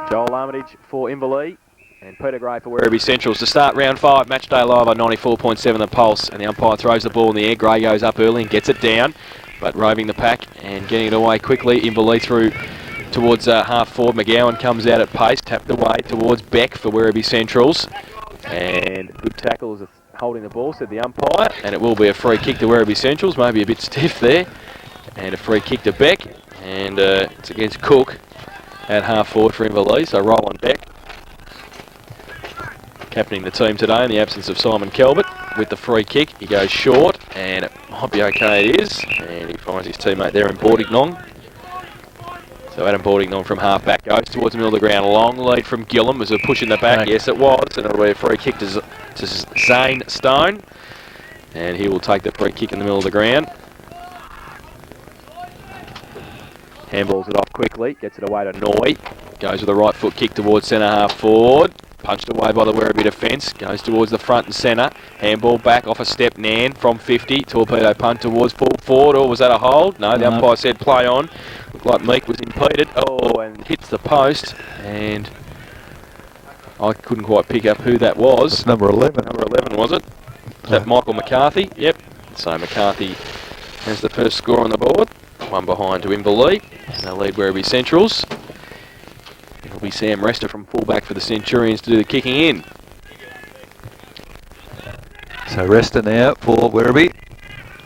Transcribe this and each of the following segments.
Joel Armitage for Inverleigh and Peter Gray for Werribee Centrals to start round 5. Matchday live on 94.7 The Pulse, and the umpire throws the ball in the air. Gray goes up early and gets it down, but roving the pack and getting it away quickly. Inverleigh through towards half forward. McGowan comes out at pace, tapped away towards Beck for Werribee Centrals, and good tackles holding the ball, said the umpire, and it will be a free kick to Werribee Centrals. Maybe a bit stiff there, and a free kick to Beck, and it's against Cook at half forward for Inverleigh. So Roland Beck captaining the team today in the absence of Simon Kelbert with the free kick. He goes short, and it might be okay, it is, and he finds his teammate there in Bordignong. So Adam Bordignong from half back goes towards the middle of the ground. Long lead from Gillum. Was a push in the back? Yes, it was, and it'll be a free kick to Zane Stone, and he will take the free kick in the middle of the ground. Handballs it off quickly, gets it away to Noy. Goes with a right foot kick towards centre half forward. Punched away by the Werribee defence. Goes towards the front and centre. Handball back off a step. Nan from 50. Torpedo punt towards full forward. Or was that a hold? No, the umpire said play on. Looked like Meek was impeded. Oh, and hits the post. And I couldn't quite pick up who that was. It's number 11. Number 11, was it? Is that Michael McCarthy? Yep. So McCarthy has the first score on the board. One behind to Inverleigh. They'll lead Werribee Centrals. It'll be Sam Rester from fullback for the Centurions to do the kicking in. So Rester now for Werribee.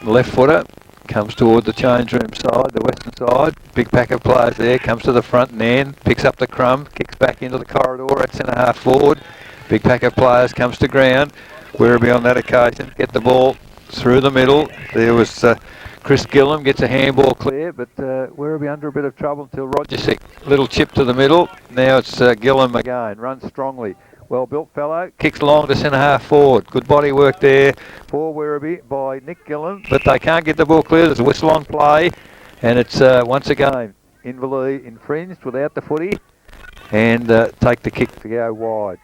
Left footer. Comes toward the change room side, the western side. Big pack of players there. Comes to the front and end. Picks up the crumb. Kicks back into the corridor at centre half forward. Big pack of players comes to ground. Werribee on that occasion get the ball through the middle. There was Chris Gillum gets a handball clear, but Werribee under a bit of trouble until Roger Sick. Little chip to the middle. Now it's Gillum again. Runs strongly. Well-built fellow. Kicks long to centre half forward. Good body work there for Werribee by Nick Gillum, but they can't get the ball clear. There's a whistle on play, and it's once again Inverleigh infringed without the footy and take the kick to go wide.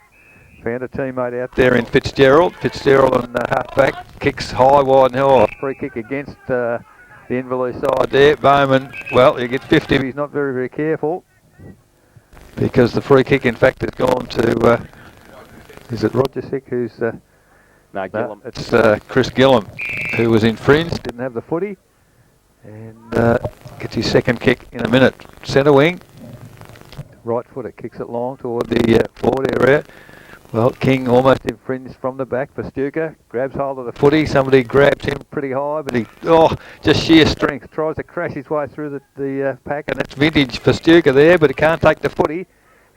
Found a teammate out there in Fitzgerald. Fitzgerald on the half-back. Kicks high, wide and high. Free kick against the Inverleigh side there. Bowman, well, he gets 50 if he's not very, very careful. Because the free kick, in fact, has gone to, is it Roger Sick who's... No, Gillum. It's Chris Gillum, who was infringed, didn't have the footy. And gets his second kick in a minute. Centre wing. Right footer kicks it long toward the forward area. Well, King almost infringed from the back for Stuka. Grabs hold of the footy. Somebody grabs him pretty high, but he, just sheer strength. Tries to crash his way through the pack, and it's vintage for Stuka there, but he can't take the footy.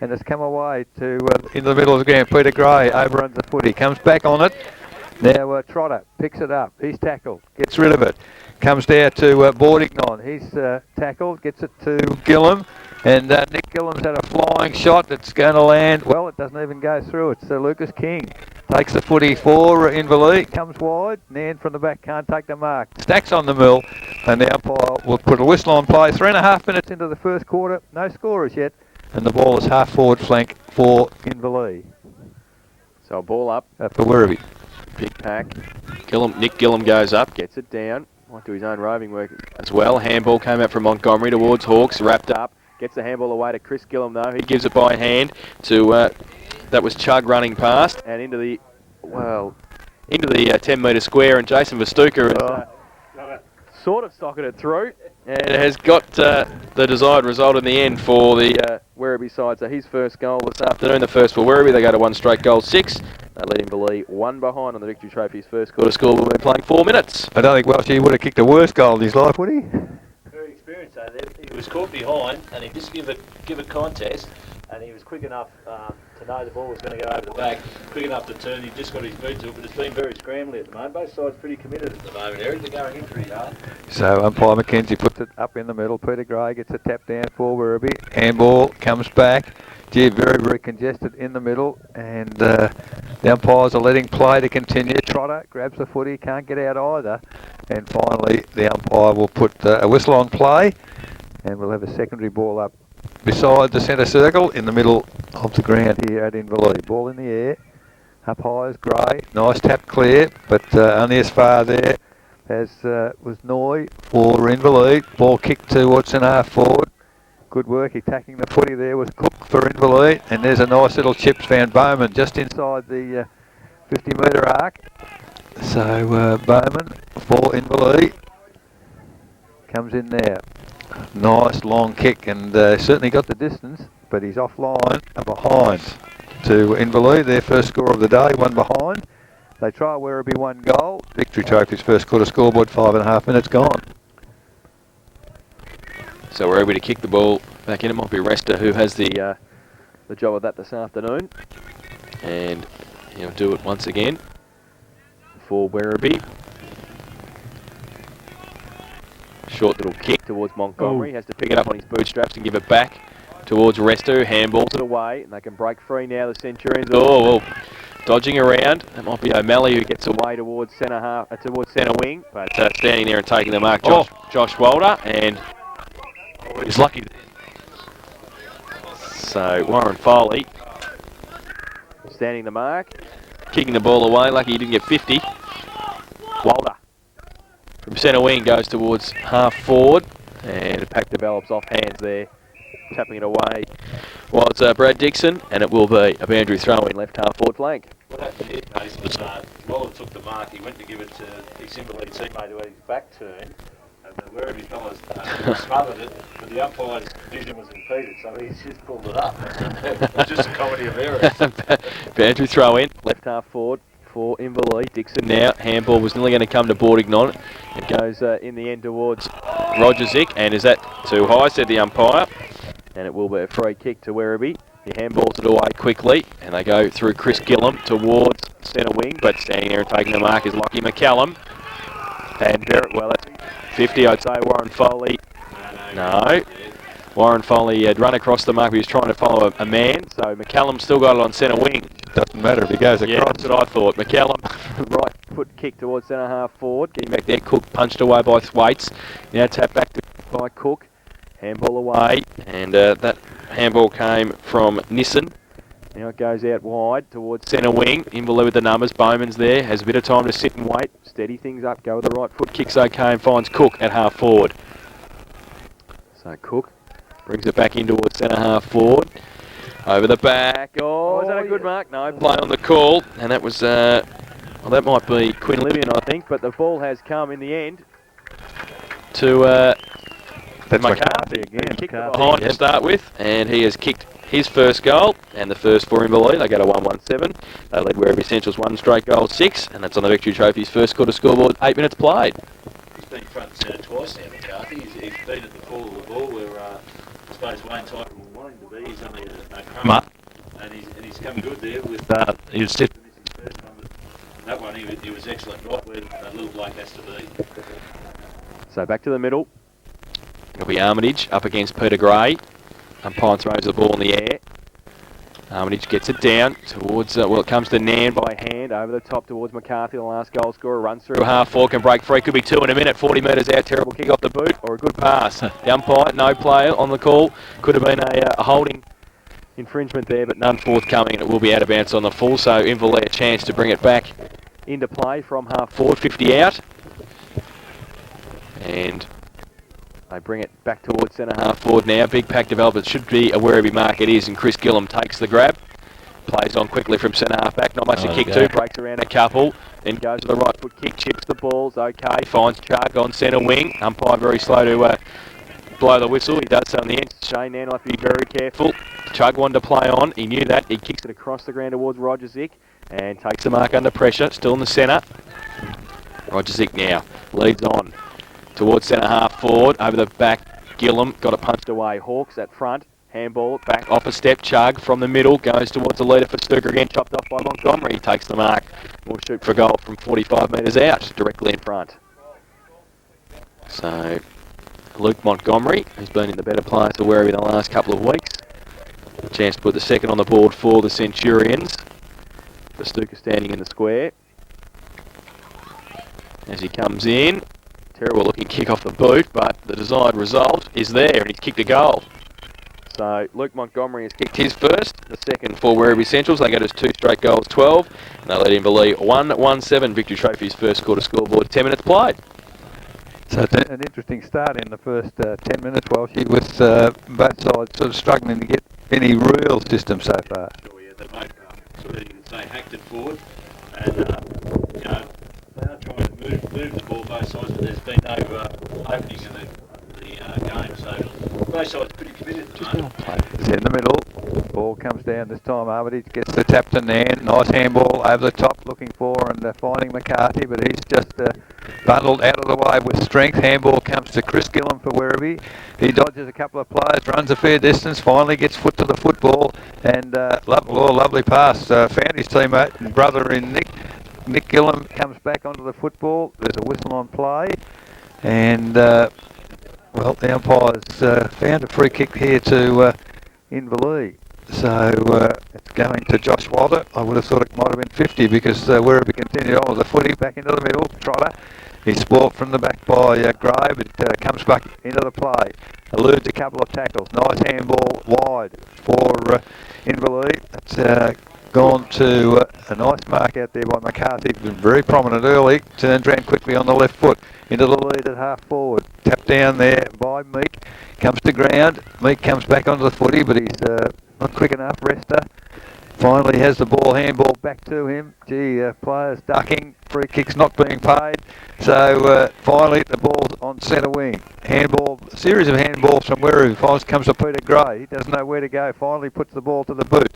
And it's come away to into the middle of the ground. Peter Gray overruns the footy. Comes back on it. Now Trotter picks it up. He's tackled. Gets rid of it. Comes down to Bordignong. He's tackled. Gets it to Gillum. And Nick Gillum's had a flying shot that's going to land. Well, it doesn't even go through. It's Lucas King. Takes the footy for Inverleigh. Comes wide. Nan from the back can't take the mark. Stacks on the mill. And the umpire will put a whistle on play. 3.5 minutes into the first quarter. No scorers yet. And the ball is half forward flank for Inverleigh. So a ball up. For Werribee. Big pack. Nick Gillum goes up. Gets it down. Might do his own roving work as well. Handball came out from Montgomery towards Hawks. Wrapped up. Gets the handball away to Chris Gillum though. He gives it by hand to, that was Chug running past and into the 10 metre square, and Jason Vastuka has sort of socketed it through and has got the desired result in the end for the Werribee side. So his first goal this afternoon, the first for Werribee. They go to one straight goal 6. They lead Inverleigh 1 behind on the Victory Trophy's first quarter score. We've been playing 4 minutes. I don't think Welshie would have kicked a worse goal in his life, would he? Very experienced though. He was caught behind and he just give a contest, and he was quick enough to know the ball was going to go over the back, quick enough to turn. He just got his feet to it, but it's been very scrambly at the moment. Both sides pretty committed at the moment, Eric. They're going in pretty hard. So umpire McKenzie puts it up in the middle. Peter Gray gets a tap down for Werribee. Handball comes back. Gee, very, very congested in the middle, and the umpires are letting play to continue. Trotter grabs the footy, can't get out either, and finally the umpire will put a whistle on play, and we'll have a secondary ball up beside the centre circle in the middle of the ground here at Inverleigh. Ball in the air, up high is Gray, nice tap clear, but only as far there as was Noy for Inverleigh. Ball kicked towards centre half forward. Good work attacking the footy there was Cook for Inverleigh, and there's a nice little chips found Bowman just inside the 50-metre arc. So Bowman for Inverleigh comes in there. Nice long kick, and certainly got the distance, but he's offline and behind to Inverleigh. Their first score of the day, one behind. They try Werribee 1 goal. Victory Trophy's first quarter scoreboard, 5.5 minutes gone. So we're able to kick the ball back in. It might be Resta who has the job of that this afternoon, and he'll do it once again for Werribee. Short little kick towards Montgomery. Has to pick it up on his bootstraps and give it back towards Resta, who handballs it away, and they can break free now, the Centurions. Oh, well, dodging around. That might be O'Malley who gets away towards centre half, towards centre wing, but standing there and taking the mark, Josh Walder, and he's lucky. So Warren Foley standing the mark, kicking the ball away, lucky he didn't get 50. Walder from centre wing goes towards half forward, and the pack develops off hands there, tapping it away. Well, it's Brad Dixon, and it will be a boundary throw in left half forward flank. What happened here, Mason, was Waller took the mark, he went to give it to his Inverleigh teammate who had his back turned, and the Werribee fellas smothered it, but the umpire's vision was impeded, so he's just pulled it up. It was just a comedy of errors. Boundary throw in, left half forward for Inverleigh. Dixon now, handball was nearly going to come to Bordignon. It goes in the end towards Rogerzik, and is that too high, said the umpire, and it will be a free kick to Werribee. He handballs it away quickly, and they go through Chris Gillum towards centre wing, but standing there and taking the mark is Lockie McCallum. And very well, that's 50, I'd say. Warren Foley. No. Warren Foley had run across the mark, but he was trying to follow a man, so McCallum still got it on centre wing. Doesn't matter if he goes across. Yeah, that's what I thought. McCallum, right foot kick towards centre half forward, getting back there. Cook punched away by Thwaites. Now tap back by Cook. Handball away, and that handball came from Nissen. Now it goes out wide towards centre wing. Inverleigh with the numbers. Bowman's there, has a bit of time to sit and wait. Steady things up, go with the right foot. Kicks okay and finds Cook at half forward. So Cook brings it back in towards centre half forward. Over the back. Oh, is that a good mark? No, play on the call. And that was, well, that might be Quinlivian, I think. But the ball has come in the end to That's McCarthy again. Kicked it behind to start with, and he has kicked his first goal, and the first for Inverleigh. They go to 1-1-7. They led Werribee Central's 1 straight goal 6, and that's on the Victory Trophy's first quarter scoreboard, 8 minutes played. He's been front and centre twice now, McCarthy. He's been at the fall of the ball where I suppose Wayne Tiger will want him to be. He's only a crumb, and he's come good there with he was set to miss his first one, but that one he was excellent right where that little bloke has to be. So back to the middle. It'll be Armitage up against Peter Gray. Umpire throws the ball in the air. Armitage gets it down towards, well, it comes to Nan by hand, over the top towards McCarthy, the last goal scorer, runs through half forward, can break free, could be 2 in a minute, 40 metres out, terrible kick off the boot, or a good pass. The umpire, no player on the call, could have been a holding infringement there, but none forthcoming, and it will be out of bounds on the full, so Inverleigh a chance to bring it back into play from half forward, 50 out. And they bring it back towards centre half forward now. Big pack development. Should be a Werribee mark. It is, and Chris Gillum takes the grab. Plays on quickly from centre half back. Not much to kick to. Breaks around a couple. Then goes to the right foot kick. Chips the balls. Okay. Finds Chug on centre wing. Umpire very slow to blow the whistle. He does so in the end. Shane now will have to be very careful. Chug wanted to play on. He knew that. He kicks it across the ground towards Rogerzik and takes the mark under pressure. Still in the centre. Rogerzik now leads on towards centre half forward, over the back, Gillum got it punched away. Hawks at front, handball, back off a step, Chug from the middle, goes towards the leader for Stuker again, chopped off by Montgomery, he takes the mark. Will shoot for goal from 45 metres out, directly in front. So, Luke Montgomery, who's been in the better players for Werribee the last couple of weeks. A chance to put the second on the board for the Centurions. For Stuker standing in the square. As he comes in. Terrible looking kick off the boot, but the desired result is there, and he's kicked a goal. So Luke Montgomery has kicked his first, the second for Werribee Centrals. They go to 2 straight goals, 12, and they let Inverleigh 1-1-7 Victory Trophy's first quarter scoreboard, 10 minutes played. So So it's an interesting start in the first 10 minutes, Walshy, with both sides sort of struggling to get any real system so far. Sure, yeah, they're both sort of, you can say, hacked it forward, and you know, they are trying to move the ball both sides, but there's been no opening in the game, so both sides pretty committed at the moment. It's in the middle. Ball comes down this time. Armitage gets the tap to Nan. Nice handball over the top, looking for and finding McCarthy, but he's just bundled out of the way with strength. Handball comes to Chris Gillam for Werribee. He dodges a couple of players, runs a fair distance, finally gets foot to the football, and lovely pass. Found his teammate and brother in Nick. Nick Gillam comes back onto the football. There's a whistle on play, and well, the umpires found a free kick here to Inverleigh. So it's going to Josh Walter. I would have thought it might have been 50 because Werribee continued on with the footy back into the middle. Trotter. He's spoilt from the back by Gray, but comes back into the play. Eludes a couple of tackles. Nice handball wide for Inverleigh. It's gone to a nice mark out there by McCarthy. Been very prominent early. Turns round quickly on the left foot into the lead at half forward. Tapped down there by Meek. Comes to ground. Meek comes back onto the footy, but he's not quick enough. Rester finally has the ball, handball back to him. Gee, players ducking. Free kicks not being paid. So finally the ball's on centre wing. Handball, a series of handballs from Werribee. Finally comes to Peter Gray. He doesn't know where to go. Finally puts the ball to the boot.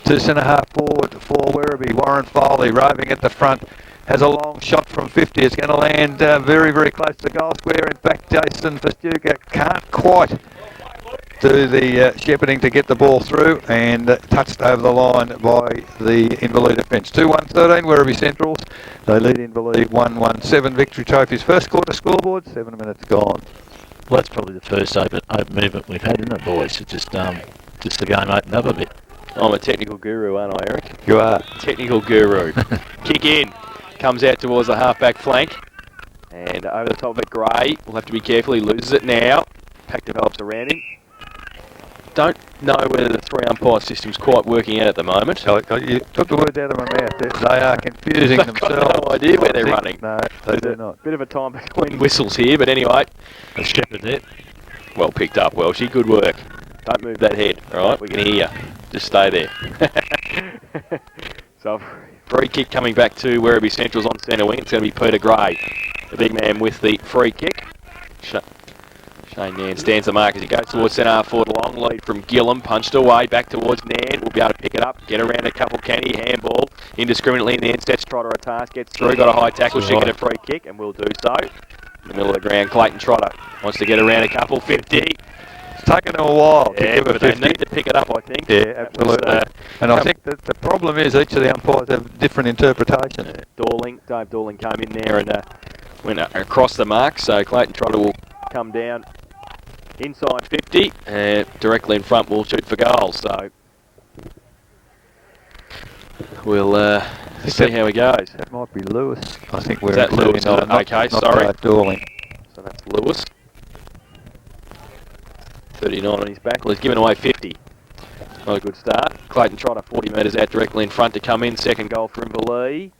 To centre half forward for Werribee. Warren Foley roving at the front. Has a long shot from 50. It's going to land very, very close to the goal square. In fact, Jason Festuca can't quite do the shepherding to get the ball through, and touched over the line by the Inverleigh defence. 2-1-13, Werribee Centrals. They lead Inverleigh 1-1-7. Victory Trophies first quarter scoreboard, 7 minutes gone. Well, that's probably the first open movement we've had, isn't it, boys? It's just the game opened up a bit. I'm a technical guru, aren't I, Eric? You are. Technical guru. Kick in. Comes out towards the half-back flank. And over the top of it, Gray. We'll have to be careful. He loses it now. Pack develops around him. Don't know whether the three umpire system's quite working out at the moment. You took the words out of my mouth. They are confusing They've themselves. got no idea where they're running. No, they do not. Bit of a time between whistles here, but anyway. A shepherd there. Well picked up, Welshie. Good work. Don't move that head, all right? We can hear you. Just stay there. So, free kick coming back to Werribee Central's on centre wing. It's going to be Peter Gray, the big man with the free kick. Shane Nan stands the mark as he goes towards centre half forward. Long lead from Gillam, punched away, back towards Nan. We'll be able to pick it up, get around a couple. Can he handball indiscriminately in the end? Sets Trotter a task, gets through, got a high tackle, should get a free kick, and will do so. In the middle of the ground, Clayton Trotter wants to get around a couple. 50. It's taken them a while to give but a they 50. need to pick it up, I think. Yeah, absolutely. And I think that the problem is each of the umpires have different interpretations. Dave Dorling came in there and went across the mark, so Clayton Trotter will come down inside 50 and directly in front will shoot for goals. So we'll see how it goes. That might be Lewis. I think we're Is that Lewis? Okay, sorry. Dorling. So that's Lewis. 39 on his back. Well, he's given away 50. Not a good start. Clayton Trotter 40 metres out directly in front to come in. Second goal for Inverleigh.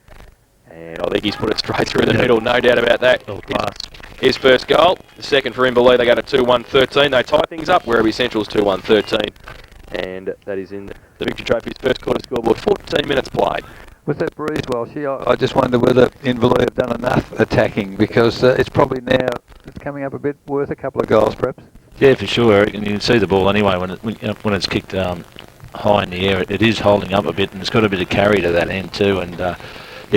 And I think he's put it straight through the middle, no doubt about that. His first goal. The second for Inverleigh. They go to 2-1-13. They tie things up. Werribee Central's 2-1-13. And that is in the Victory Trophy's first quarter scoreboard. 14 minutes played. With that breeze, Walshy, I just wonder whether Inverleigh have done enough attacking, because it's probably now it's coming up a bit worth a couple of goals, perhaps. Yeah, for sure, Eric. And you can see the ball anyway when it's kicked high in the air. It is holding up a bit, and it's got a bit of carry to that end too. And yeah,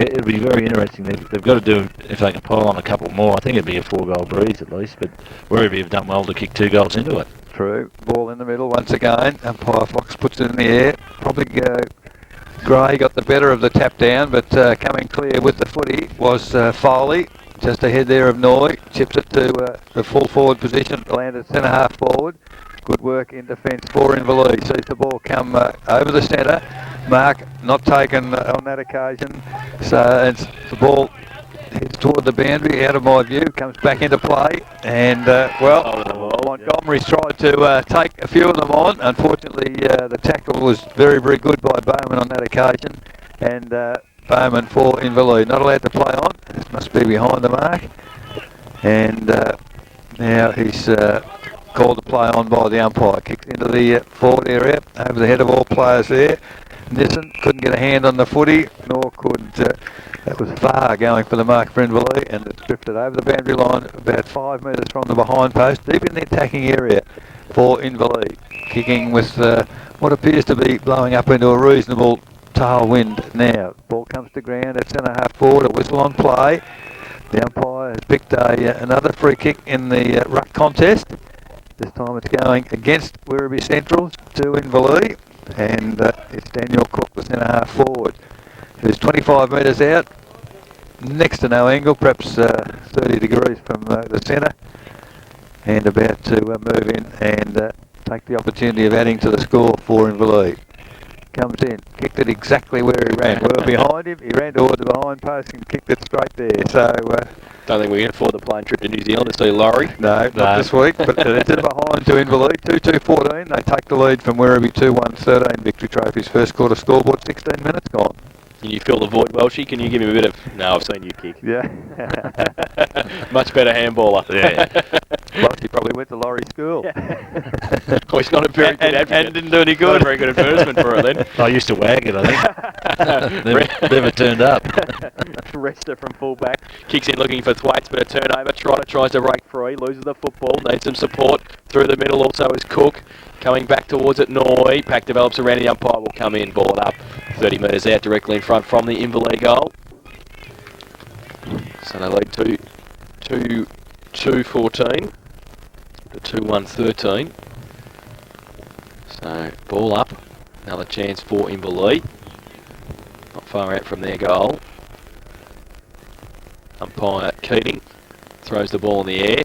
it'll be very interesting. They've got to do, if they can pile on a couple more, I think it'd be a 4-goal breeze at least. But Werribee have done well to kick 2 goals into it. True. Ball in the middle once again. Umpire Fox puts it in the air. Probably Gray got the better of the tap down, but coming clear with the footy was Foley. Just ahead there of Noy, chips it to the full forward position, landed centre half forward. Good work in defence for Inverleigh. Sees the ball come over the centre. Mark not taken on that occasion. So it's the ball heads toward the boundary, out of my view, comes back into play. And, Montgomery's tried to take a few of them on. Unfortunately, the tackle was very, very good by Bowman on that occasion. And Bowman for Inverleigh. Not allowed to play on. This must be behind the mark. And now he's called to play on by the umpire. Kicks into the forward area, over the head of all players there. Nissen couldn't get a hand on the footy, nor could, that was far going for the mark for Inverleigh, and it's drifted over the boundary line about 5 metres from the behind post, deep in the attacking area for Inverleigh. Kicking with what appears to be blowing up into a reasonable tailwind now. Ball comes to ground at centre half forward, a whistle on play. The umpire has picked another free kick in the ruck contest. This time it's going against Werribee Centrals to Inverleigh, and it's Daniel Cook, the centre half forward, who's 25 metres out, next to no angle, perhaps 30 degrees from the centre, and about to move in and take the opportunity of adding to the score for Inverleigh. Comes in, kicked it exactly where he ran, well behind him. He ran towards the behind post and kicked it straight there. So don't think we can afford the plane trip to New Zealand to see Laurie. No, not this week, but it's in behind to Inverleigh, 2-2-14. They take the lead from Werribee 2-1-13. Victory Trophy's first quarter scoreboard, 16 minutes gone. Can you fill the void, Welshie? Can you give him a bit of... No, I've seen you kick. Yeah. Much better handballer. Yeah. Plus, he probably went to Laurie School. Well, he's not a very good advocate. And didn't do any good. Not a very good advertisement for it then. I used to wag it, I think. never turned up. Rester from fullback. Kicks in looking for Thwaites, but a turnover. Trotter tries to break free, loses the football, needs some support. Through the middle also is Cook. Coming back towards it, Noy. Pack develops around the umpire, will come in, ball it up. 30 metres out, directly in front from the Inverleigh goal. So they lead 2-2-14 to 2-1-13. So ball up, another chance for Inverleigh. Not far out from their goal. Umpire Keating throws the ball in the air.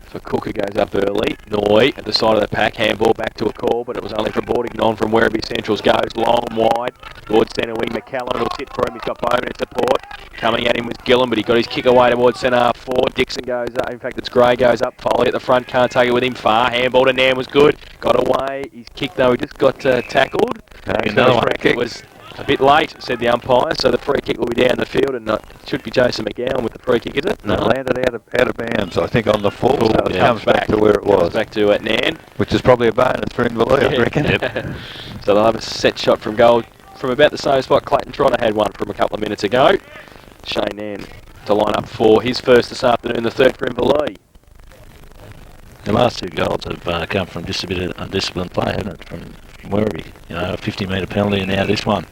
For Cook, who goes up early. Noy at the side of the pack, handball back to a call, but it was only from Bordignon from Werribee Centrals. Goes long, wide, towards centre wing. McCallum will sit for him. He's got Bowman in support. Coming at him was Gillen, but he got his kick away towards centre half forward. Dixon goes up. In fact, it's Gray goes up. Foley at the front, can't take it with him. Far handball to Nam was good. Got away. His kick though, he just got tackled. Another one. It was a bit late, said the umpire, so the free kick will be down the field, and it should be Jason McGowan with the free kick, is it? No, landed out of bounds, I think, on the full, so it yeah, comes back to where it was. Back to Nan. Which is probably a bonus for Inverleigh, I reckon. Yep. So they'll have a set shot from goal from about the same spot Clayton Trotter had one from a couple of minutes ago. Shane Nan to line up for his first this afternoon, the third for Inverleigh. The last two goals have come from just a bit of undisciplined play, haven't it, from Werribee? You know, a 50-metre penalty, and now this one.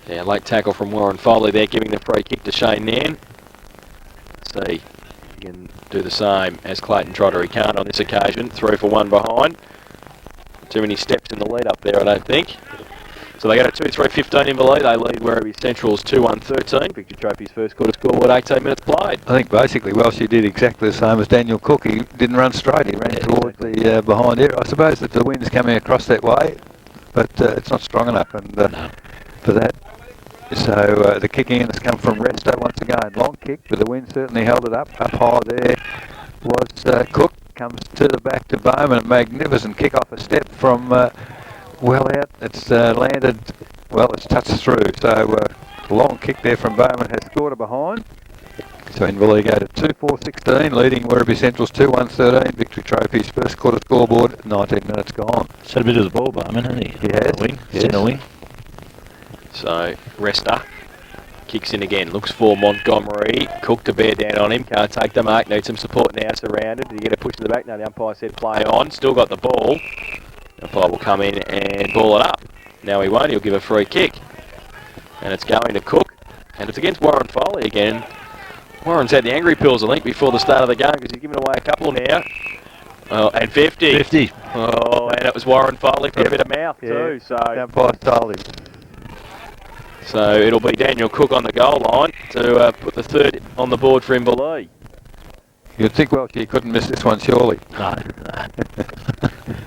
Yeah, late tackle from Warren Foley there, giving the free kick to Shane Nan. Let's see, he can do the same as Clayton Trotter. He can't on this occasion. 3 for 1 behind. Too many steps in the lead up there, I don't think. So they go to 2-3-15 Inverleigh. They lead Werribee Centrals 2-1-13. Victory Trophy's first quarter scoreboard, 18 minutes played. I think basically Welshie did exactly the same as Daniel Cook. He didn't run straight, he ran towards the behind area. I suppose that the wind's coming across that way, but it's not strong enough and for that. So the kicking in has come from Resto once again. Long kick, but the wind certainly held it up. Up high there was Cook. Comes to the back to Bowman. A magnificent kick off a step from well out. It's landed, well, it's touched through. So long kick there from Bowman has scored a behind. So Inverleigh go to 2-4-16, leading Werribee Centrals 2-1-13. Victory Trophy's first quarter scoreboard, 19 minutes gone. He's had a bit of the ball, Bowman, hasn't he? He has. Wing, Yes. centre wing. So Rester kicks in again, looks for Montgomery. Cook to bear down on him, can't take the mark, needs some support now, surrounded. Did he get a push to the back? No, the umpire said play on, still got the ball. The umpire will come in and ball it up. Now he won't, he'll give a free kick. And it's going to Cook, and it's against Warren Foley again. Warren's had the angry pills, I think, before the start of the game, because he's given away a couple now. Oh, and 50. 50. Oh, and it was Warren Foley for a bit of mouth too, so... The umpire told him. So it'll be Daniel Cook on the goal line to put the third on the board for Inverleigh. You'd think Welshie couldn't miss this one, surely. No.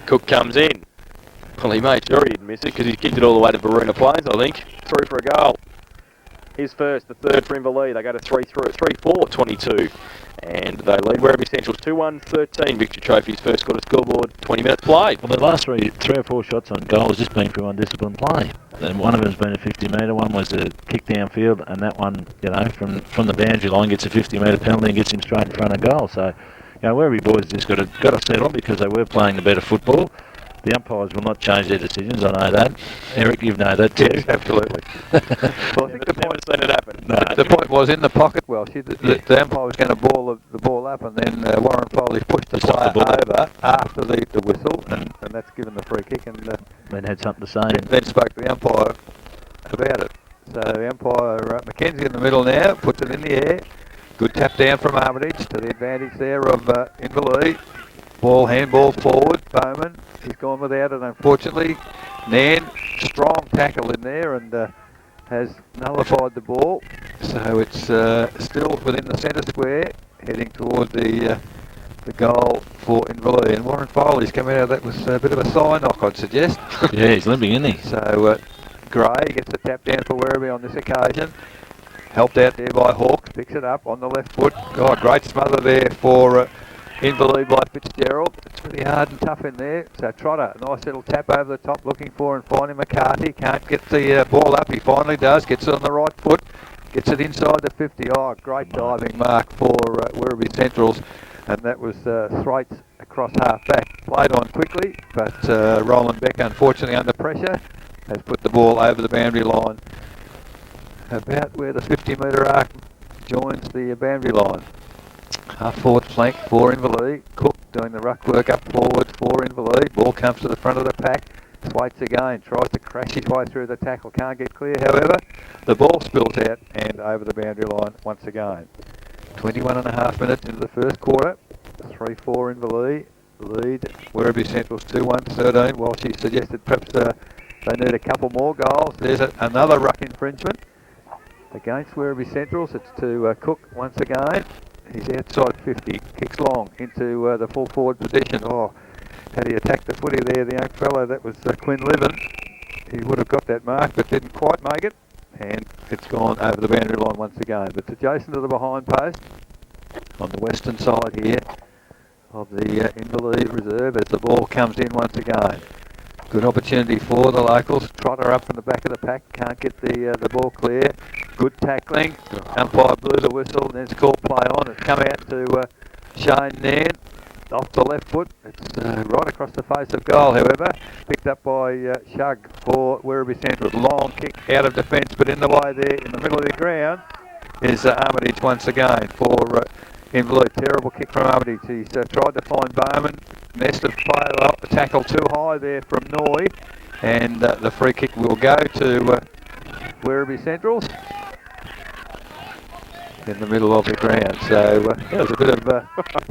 Cook comes in. Well, he made sure he'd miss it because he kicked it all the way to Baruna Plains, I think. 3 for a goal. his first, the third for Inverleigh. They go to 3-4, 22. And they lead Werribee Central's 2-1-13 Victory Trophy's first quarter scoreboard, 20 minutes played. Well, the last three or four shots on goal has just been through undisciplined play. And one of them's been a 50-metre, one was a kick downfield, and that one, from the boundary line gets a 50-metre penalty and gets him straight in front of goal. So, Werribee boys just got to settle because they were playing the better football. The umpires will not change their decisions, I know that. Eric, you know that too. Yes, absolutely. Well, I think the point, Seen it happen. No, the point was in the pocket. Well, the umpire was going to ball the ball up, and then Warren Foley pushed the player over after the whistle, and that's given the free kick, and Then had something to say. then spoke to the umpire about it. So the umpire, Mackenzie in the middle now, puts it in the air. Good tap down from Armitage to the advantage there of Inverleigh. Handball forward, Bowman. He's gone without it, unfortunately. Nan, strong tackle in there and has nullified the ball. So it's still within the centre square, heading toward the goal for Inverleigh. And Warren Foley's coming out of that with a bit of a thigh knock, I'd suggest. Yeah, he's limping, isn't he? So Gray gets the tap down for Werribee on this occasion. Helped out there by Hawks, picks it up on the left foot. Oh, great smother there for Inverleigh by Fitzgerald. It's really hard and tough in there. So Trotter, a nice little tap over the top, looking for and finding McCarthy. Can't get the ball up. He finally does. Gets it on the right foot. Gets it inside the 50. Oh, great diving mark for Werribee Centrals. And that was Thwaites across half back. Played on quickly, but Roland Beck, unfortunately under pressure, has put the ball over the boundary line about where the 50-metre arc joins the boundary line. Half forward flank for Inverleigh. Cook doing the ruck work up forward for Inverleigh. Ball comes to the front of the pack. Thwaites again, tries to crash his way through the tackle, can't get clear. However, the ball spills out and over the boundary line once again. 21 and a half minutes into the first quarter. 3-4 Inverleigh. Lead Werribee Central's 2-1-13. While she suggested perhaps they need a couple more goals. There's another ruck infringement against Werribee Centrals. It's to Cook once again. He's outside 50, kicks long into the full forward position. Oh, had he attacked the footy there, the young fellow, that was Quinn Livin. He would have got that mark, but didn't quite make it. And it's gone over the boundary line once again. But it's adjacent to the behind post on the western side here of the Inverleigh reserve as the ball comes in once again. Good opportunity for the locals. Trotter up from the back of the pack. Can't get the ball clear. Good tackling. Umpire blew the whistle and then it's called play on. It's come out to Shane Nan off the left foot. It's right across the face of goal, however. Picked up by Shug for Werribee Central. Long kick out of defence, but in the way there, in the middle of the ground, is Armitage once again for Inverleigh. Terrible kick from Armitage. He's tried to find Bowman. Nest of play up the tackle too high there from Noy, and the free kick will go to Werribee Centrals in the middle of the ground. So there's a bit of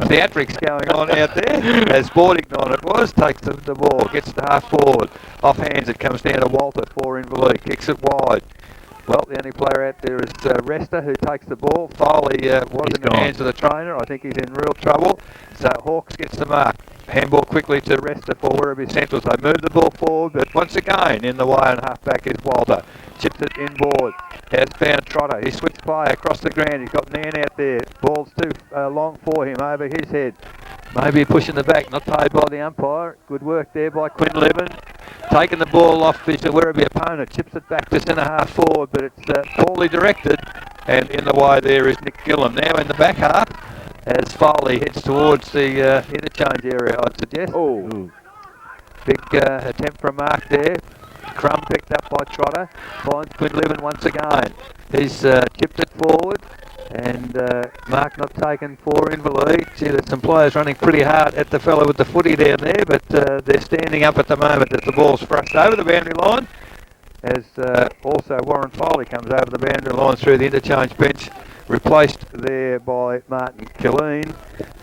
theatrics going on out there as Bordignon it was, takes the ball, gets to half forward, off hands it comes down to Walter for Inverleigh, kicks it wide. Well, the only player out there is Resta, who takes the ball. Foley was in the hands of the trainer. I think he's in real trouble. So Hawks gets the mark. Handball quickly to Resta for Werribee Centrals. They move the ball forward, but once again in the way and half back is Walter. Chips it inboard. Has found Trotter. He switched play across the ground. He's got Nan out there. Ball's too long for him over his head. Maybe pushing the back, not paid by the umpire. Good work there by Quinn Levin. Taking the ball off his Werribee opponent. Chips it back to centre half forward, but it's poorly directed. And in the way there is Nick Gillam. Now in the back half, as Foley heads towards the interchange area, I'd suggest. Oh, big attempt from Mark there. Crumb picked up by Trotter. Finds Quinn Levin once again. He's chipped it forward. And Mark not taken for Inverleigh. See, there's some players running pretty hard at the fellow with the footy down there, but they're standing up at the moment as the ball's thrust over the boundary line. As also Warren Foley comes over the boundary line through the interchange bench, replaced there by Martin Killeen.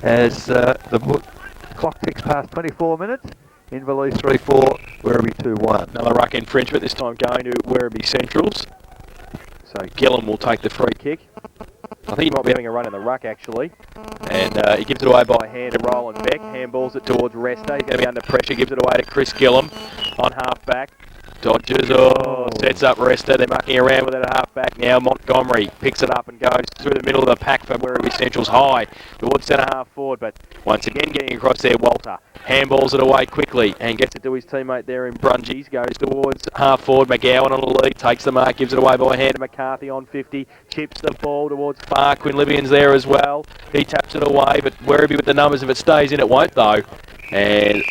As the clock ticks past 24 minutes. Inverleigh 3-4, Werribee 2-1. another ruck infringement, this time going to Werribee Centrals. So Gillam will take the free kick. I think he might be having a run in the ruck actually. And he gives it away by hand to Roland Beck. Handballs it towards Resta. He's going to be under pressure. Gives it away to Chris Gillam on half back. Dodgers, sets up Rester. They're mucking around with it at half-back now. Montgomery picks it up and goes through the middle of the pack for Werribee Central's high towards centre-half forward, but once again getting across there, Walter handballs it away quickly and gets it to his teammate there in Brungies. Goes towards half-forward. McGowan on the lead, takes the mark, gives it away by hand to McCarthy on 50. Chips the ball towards far. Quinlivian's there as well. He taps it away, but Werribee with the numbers, if it stays in, it won't though. And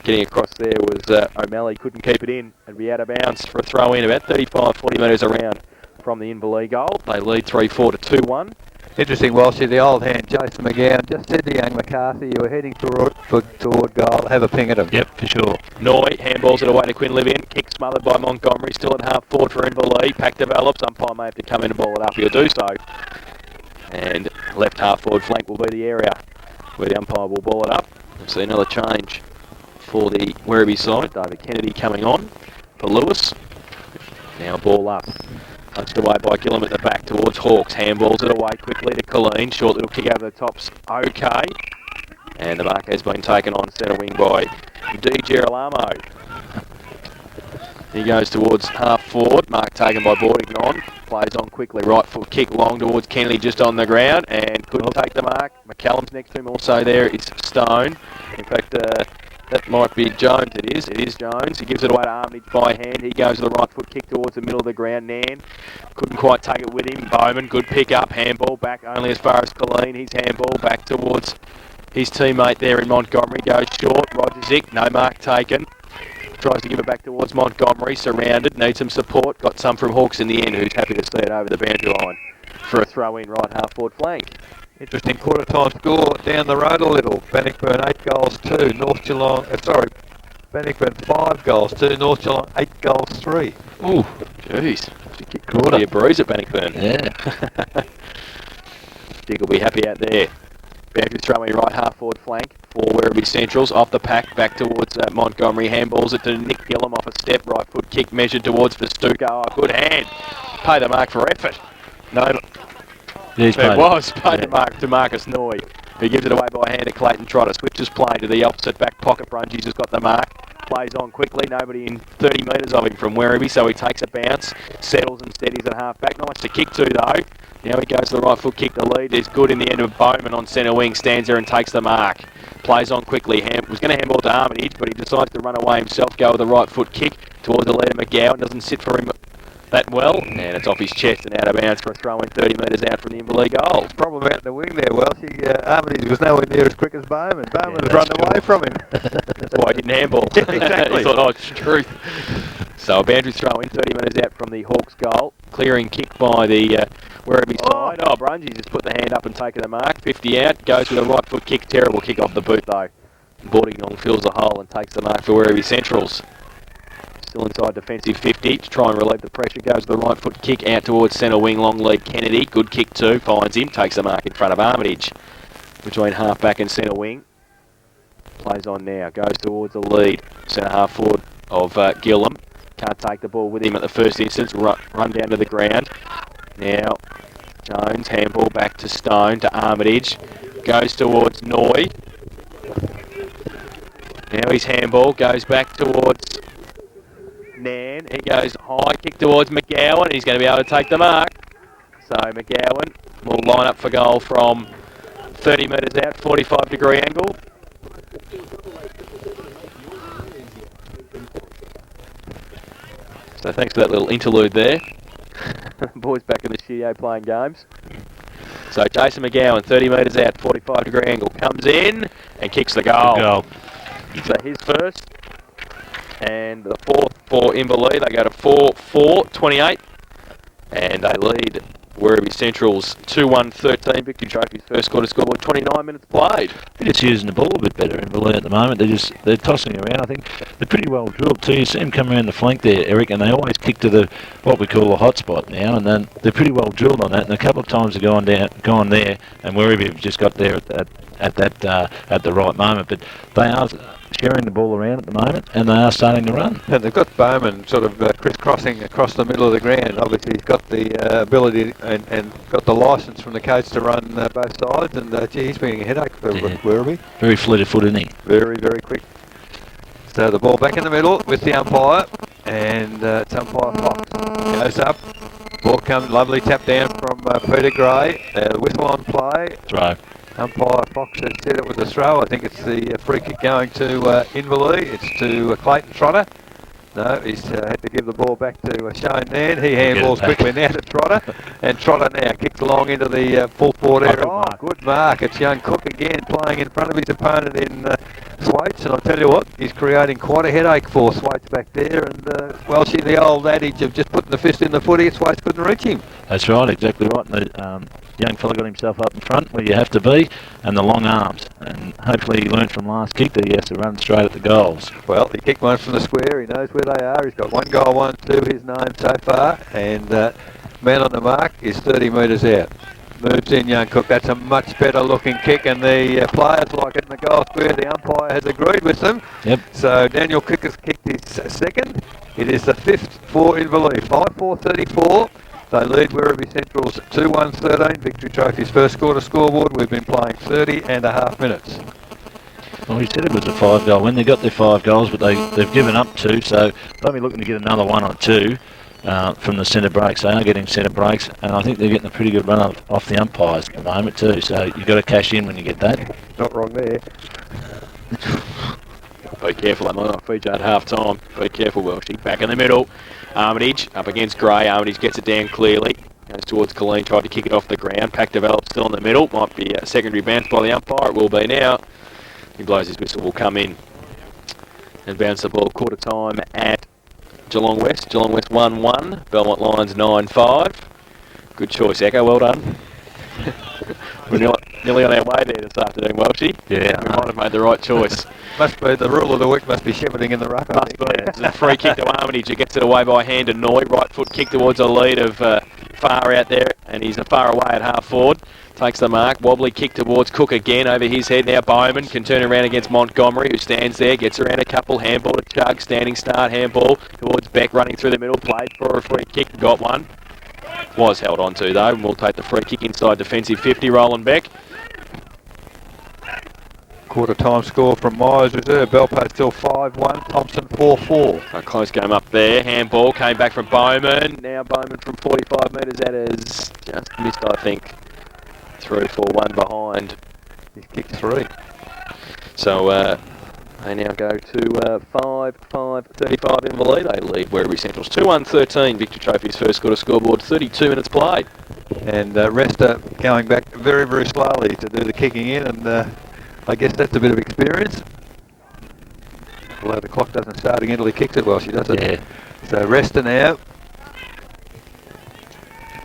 getting across there was O'Malley, couldn't keep it in and be out of bounds for a throw in about 35-40 metres around from the Inverleigh goal. They lead 3-4 to 2-1. Interesting, Walshy, the old hand, Jason McGowan, just said to young McCarthy, you were heading toward goal, have a ping at him. Yep, for sure. Noy handballs it away to Quinlivian, kick smothered by Montgomery, still at half forward for Inverleigh. Pack develops, umpire may have to come in and ball it up, he'll do so. And left half forward flank will be the area where the umpire will ball it up. We'll see another change for the Werribee side. David Kennedy coming on for Lewis. Now ball up. Punched away by Gillam at the back towards Hawks. Handballs it away quickly to Colleen. Short little kick over the top's okay. And the mark has been taken on centre wing by D. Girolamo. He goes towards half forward. Mark taken by Bordignon. Plays on quickly. Right foot kick long towards Kennedy just on the ground and couldn't take the mark. McCallum's next to him also there is Stone. In fact, that might be Jones, it is Jones. He gives it away to Armitage by hand. He goes with the right foot kick towards the middle of the ground. Nan couldn't quite take it with him. Bowman, good pick up. Handball back only as far as Colleen. His handball back towards his teammate there in Montgomery. Goes short. Roger no mark taken. Tries to give it back towards Montgomery. Surrounded, needs some support. Got some from Hawks in the end, who's happy to see it over the boundary line for a throw in right half forward flank. Interesting quarter time score down the road a little. Bannockburn 8 goals 2, North Geelong, Bannockburn 5 goals 2, North Geelong 8 goals 3. Ooh, jeez. Quarter. Be a bruise at Bannockburn. Yeah. Dick will be happy out there. Boundary throwing right half forward flank for Werribee Centrals. Off the pack, back towards Montgomery. Handballs it to Nick Gillam off a step. Right foot kick measured towards Festuca. Oh, good hand. Pay the mark for effort. No. It was paid the mark to Marcus Noy, who gives it away by hand to Clayton Trotter. Switches play to the opposite back pocket. Brungies has got the mark. Plays on quickly. Nobody in 30 metres of him from Werribee, so he takes a bounce. Settles and steadies at half back. Nice to kick to though. Now he goes to the right foot kick. The lead is good in the end of Bowman on centre wing. Stands there and takes the mark. Plays on quickly. Was going to handball to Armitage, but he decides to run away himself. Go with the right foot kick towards the leader McGowan. Doesn't sit for him that well, and it's off his chest and out of bounds for a throw in 30 metres out from the Inverleigh goal. Problem out in the wing there, Welshie. Armitage was nowhere near as quick as Bowman. Bowman was running away from him. That's why he didn't handball. Exactly. He thought, oh, it's the truth. So a boundary throw in 30 metres out from the Hawks goal. Clearing kick by the Werribee side. Oh, Brungie just put the hand up and taken the mark. 50 out. Goes with a right foot kick. Terrible kick off the boot though. Bordignon fills the hole and takes the mark for Werribee Centrals. Still inside defensive 50 to try and relieve the pressure. Goes the right foot kick out towards centre wing. Long lead Kennedy. Good kick too. Finds him. Takes the mark in front of Armitage. Between half back and centre wing. Plays on now. Goes towards the lead. Centre half forward of Gillam. Can't take the ball with him at the first instance. Run down to the ground. Now Jones. Handball back to Stone to Armitage. Goes towards Noy. Now his handball goes back towards Nan. He goes high, kick towards McGowan, and he's going to be able to take the mark. So McGowan will line up for goal from 30 metres out, 45-degree angle. So thanks for that little interlude there. Boys back in the studio playing games. So Jason McGowan, 30 metres out, 45-degree angle, comes in and kicks the goal. Good goal. So his first. And the fourth for Inverleigh. They go to 4-4-28. And they lead Werribee Central's 2-1-13 Victory Trophy's first quarter scoreboard, 29 minutes played. They're just using the ball a bit better in Inverleigh at the moment. They're tossing around. I think they're pretty well drilled too. You see them come around the flank there, Eric, and they always kick to the what we call the hot spot now, and then they're pretty well drilled on that. And a couple of times they've gone there, and Werribee have just got there at the right moment. But they are sharing the ball around at the moment, and they are starting to run. And they've got Bowman sort of crisscrossing across the middle of the ground. Obviously, he's got the ability and got the licence from the coach to run both sides. And gee, he's being a headache for Werribee. Very fleet of foot, isn't he? Very, very quick. So the ball back in the middle with the umpire. and it's umpire Fox. Goes up. Ball comes, lovely tap down from Peter Gray. Whistle on play. Throw. Umpire Fox has said it was a throw. I think it's the free kick going to Inverleigh. It's to Clayton Trotter. No, he's had to give the ball back to Shane Nairn. He handballs quickly now to Trotter, and Trotter now kicks along into the full forward area. Good mark. It's young Cook again playing in front of his opponent in Thwaites, and I'll tell you what, he's creating quite a headache for Thwaites back there. And Welshie, the old adage of just putting the fist in the footy, Thwaites couldn't reach him. That's right, exactly right. And the young fella got himself up in front where you have to be, and the long arms. And hopefully he learned from last kick that he has to run straight at the goals. Well, he kicked one from the square. He knows where they are. He's got one goal, 1-2, his name so far. And man on the mark is 30 metres out. Moves in young Cook. That's a much better looking kick, and the players like it in the goal square. The umpire has agreed with them. Yep. So Daniel Cook has kicked his second. It is the fifth for Inverleigh. 5-4-34. They lead Werribee Central's 2-1-13. Victory Trophy's first quarter scoreboard. We've been playing 30.5 minutes. Well, we said it was a 5-goal win. They got their 5 goals, but they've given up 2, so they'll be looking to get another 1 or 2 from the centre breaks. They are getting centre breaks, and I think they're getting a pretty good run off the umpires at the moment too, so you've got to cash in when you get that. Not wrong there. Be careful, that might not feature at half time. Be careful, Welshie. Back in the middle. Armitage up against Gray. Armitage gets it down clearly. Goes towards Colleen, tried to kick it off the ground. Pack develops still in the middle. Might be a secondary bounce by the umpire. It will be now. He blows his whistle, will come in and bounce the ball. Quarter time at Geelong West. Geelong West 1-1. Belmont Lions 9-5. Good choice, Echo. Well done. We're nearly on our way there this afternoon, Welshie. Yeah. We might have made the right choice. Must be the rule of the week. Must be shepherding in the ruck. Must be. It's a free kick to Armitage. He gets it away by hand to Noy. Right foot kick towards a lead of Far out there, and he's far away at half forward. Takes the mark. Wobbly kick towards Cook again over his head. Now Bowman can turn around against Montgomery, who stands there, gets around a couple. Handball to Chug. Standing start. Handball towards Beck, running through the middle. Played for a free kick. Got one. Was held on to though, and we'll take the free kick inside defensive 50. Roland Beck. Quarter time score from Myers Reserve. Belpost still 5-1. Thompson 4-4. A close game up there. Handball came back from Bowman. Now Bowman from 45 metres. That is just missed, I think. 3-4-1 behind. He's kicked 3. So they now go to 5-5-35 Inverleigh. They lead Werribee Central's 2-1-13. Victory Trophy's first quarter scoreboard. 32 minutes played. And Resta going back very, very slowly to do the kicking in, and I guess that's a bit of experience. Although the clock doesn't start again until he kicks it well, she does it. Yeah. So Resta now,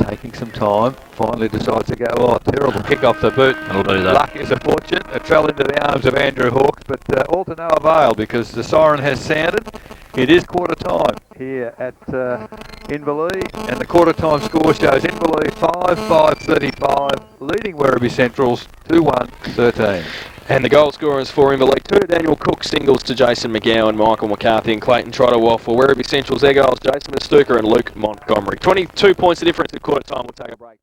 taking some time, finally decides to go, oh, terrible kick off the boot. That'll do that. Luck is a fortune. It fell into the arms of Andrew Hawkes, but all to no avail because the siren has sounded. It is quarter time here at Inverleigh, and the quarter time score shows Inverleigh 5-5-35, leading Werribee Centrals 2-1-13. And the goal scorers for Inverleigh: 2 Daniel Cook, singles to Jason McGowan, Michael McCarthy and Clayton Trotter, while for Werribee Central's their goals Jason Mastuka and Luke Montgomery. 22 points the difference at quarter time. We'll take a break.